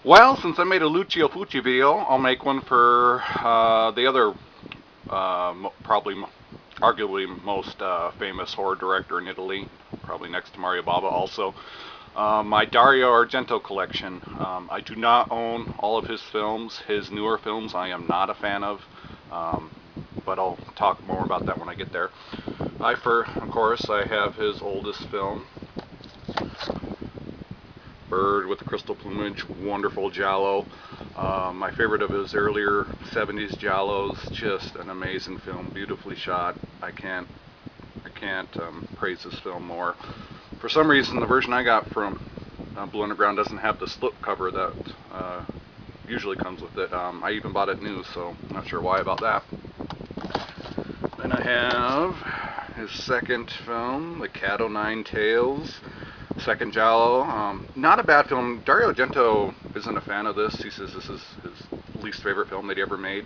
Well, since I made a Lucio Pucci video, I'll make one for the other, probably, arguably most famous horror director in Italy, probably next to Mario Bava also. My Dario Argento collection. I do not own all of his films. His newer films I am not a fan of, um, but I'll talk more about that when I get there. Of course, I have his oldest film, Bird with the Crystal Plumage, wonderful Giallo. My favorite of his earlier 70s Giallos, just an amazing film, beautifully shot. I can't praise this film more. For some reason, the version I got from Blue Underground doesn't have the slip cover that usually comes with it. I even bought it new, so I'm not sure why about that. Then I have his second film, The Cat O' Nine Tails. Second Giallo. Not a bad film. Dario Argento isn't a fan of this. He says this is his least favorite film that he ever made.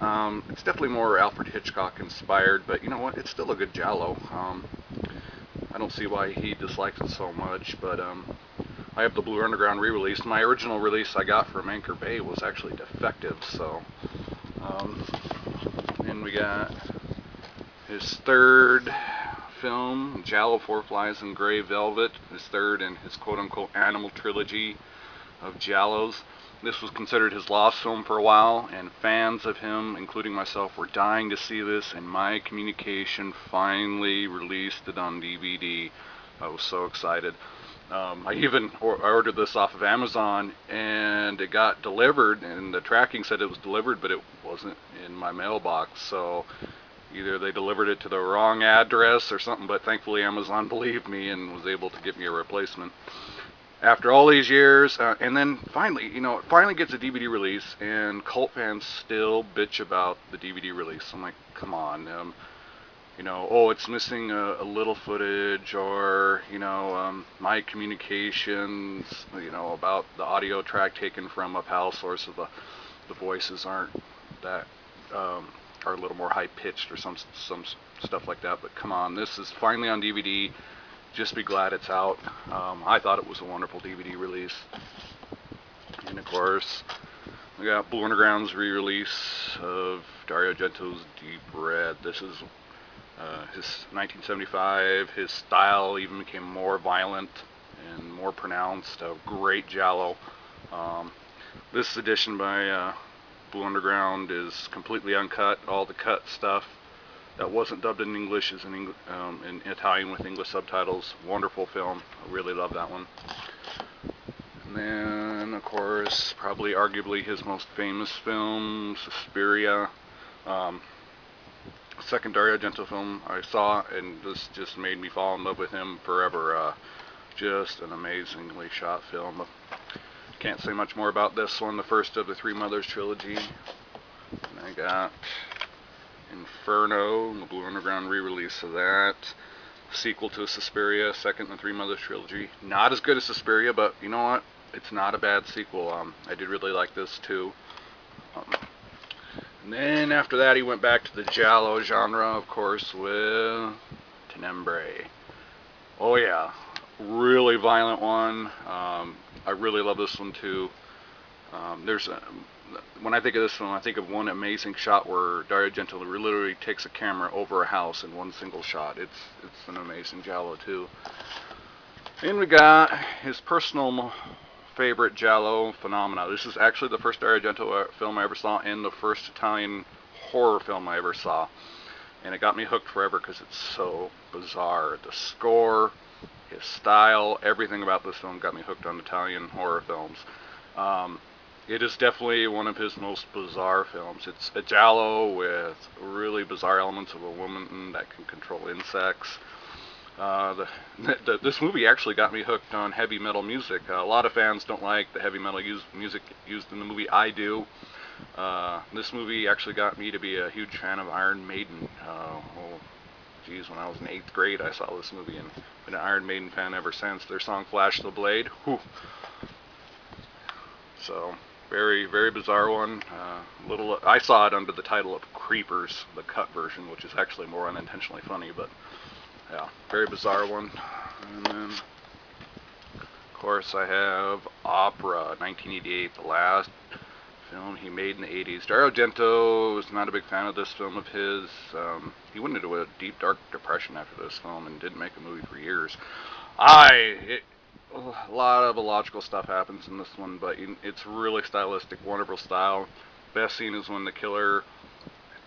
It's definitely more Alfred Hitchcock inspired, but you know what? It's still a good Giallo. I don't see why he dislikes it so much, but I have the Blue Underground re-release. My original release I got from Anchor Bay was actually defective, so. Um, and we got his third film, Giallo Four Flies in Grey Velvet, his third in his quote-unquote animal trilogy of Giallos. This was considered his lost film for a while, and fans of him, including myself, were dying to see this, and my communication finally released it on DVD. I was so excited. I even ordered this off of Amazon, and it got delivered, and the tracking said it was delivered, but it wasn't in my mailbox, so either they delivered it to the wrong address or something, but thankfully Amazon believed me and was able to get me a replacement. After all these years, and then finally, it finally gets a DVD release, and cult fans still bitch about the DVD release. I'm like, come on, oh, it's missing a little footage, or my communications, about the audio track taken from a PAL source of the voices aren't that are a little more high pitched or some stuff like that. But come on, this is finally on DVD. Just be glad it's out. I thought it was a wonderful DVD release. And of course, we got Blue Underground's re-release of Dario Argento's Deep Red. This is his 1975. His style even became more violent and more pronounced. A great Giallo. This edition by Blue Underground is completely uncut. All the cut stuff that wasn't dubbed in English is in Italian with English subtitles. Wonderful film. I really love that one. And then, of course, probably arguably his most famous film, Suspiria. Um, Second Dario Argento film I saw, and this just made me fall in love with him forever. Just an amazingly shot film. Can't say much more about this one, the first of the Three Mothers trilogy. And I got Inferno, the Blue Underground re-release of that. Sequel to Suspiria, second in the Three Mothers trilogy. Not as good as Suspiria, but you know what? It's not a bad sequel. I did really like this too. And then after that, he went back to the Giallo genre, of course, with Tenebrae. Oh yeah, really violent one. I really love this one too. When I think of this film, I think of one amazing shot where Dario Argento literally takes a camera over a house in one single shot. It's an amazing Giallo too. And we got his personal favorite Giallo, Phenomena. This is actually the first Dario Argento film I ever saw, and the first Italian horror film I ever saw. And it got me hooked forever because it's so bizarre. The score, his style, everything about this film got me hooked on Italian horror films. It is definitely one of his most bizarre films. It's a Giallo with really bizarre elements of a woman that can control insects. This movie actually got me hooked on heavy metal music. A lot of fans don't like the heavy metal music used in the movie. I do. This movie actually got me to be a huge fan of Iron Maiden. When I was in 8th grade, I saw this movie and been an Iron Maiden fan ever since. Their song "Flash the Blade," whew. So very, very bizarre one. I saw it under the title of Creepers, the cut version, which is actually more unintentionally funny, but yeah, very bizarre one. And then, of course, I have Opera, 1988, the last film he made in the 80s. Dario Argento was not a big fan of this film of his. He went into a deep, dark depression after this film and didn't make a movie for years. A lot of illogical stuff happens in this one, but it's really stylistic, wonderful style. Best scene is when the killer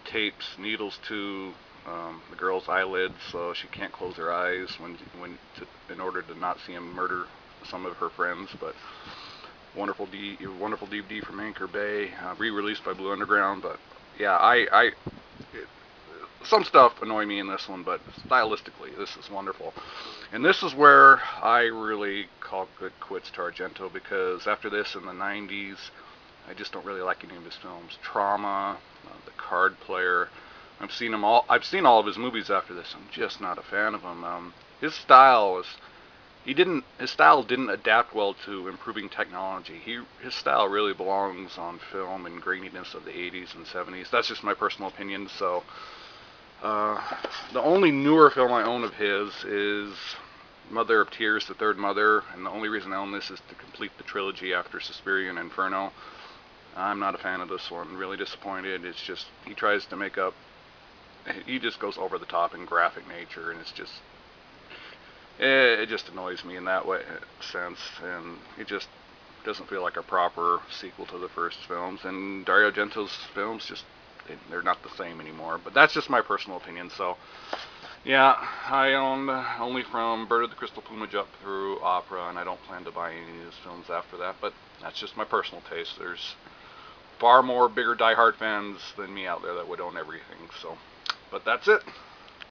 tapes needles to the girl's eyelids so she can't close her eyes in order to not see him murder some of her friends. But wonderful DVD from Anchor Bay, re-released by Blue Underground. But yeah, some stuff annoy me in this one, but stylistically, this is wonderful. And this is where I really call good quits to Argento, because after this in the 90s, I just don't really like any of his films. Trauma, The Card Player. I've seen all of his movies after this. I'm just not a fan of him. His style didn't adapt well to improving technology. His style really belongs on film and graininess of the 80s and 70s. That's just my personal opinion. So the only newer film I own of his is Mother of Tears, The Third Mother, and the only reason I own this is to complete the trilogy after Suspiria and Inferno. I'm not a fan of this one. Really disappointed. It's just he just goes over the top in graphic nature, and it just annoys me in that sense, and it just doesn't feel like a proper sequel to the first films. And Dario Argento's films they're not the same anymore. But that's just my personal opinion. So yeah, I own only from Bird of the Crystal Plumage up through Opera, and I don't plan to buy any of his films after that. But that's just my personal taste. There's far more bigger diehard fans than me out there that would own everything. So, but that's it.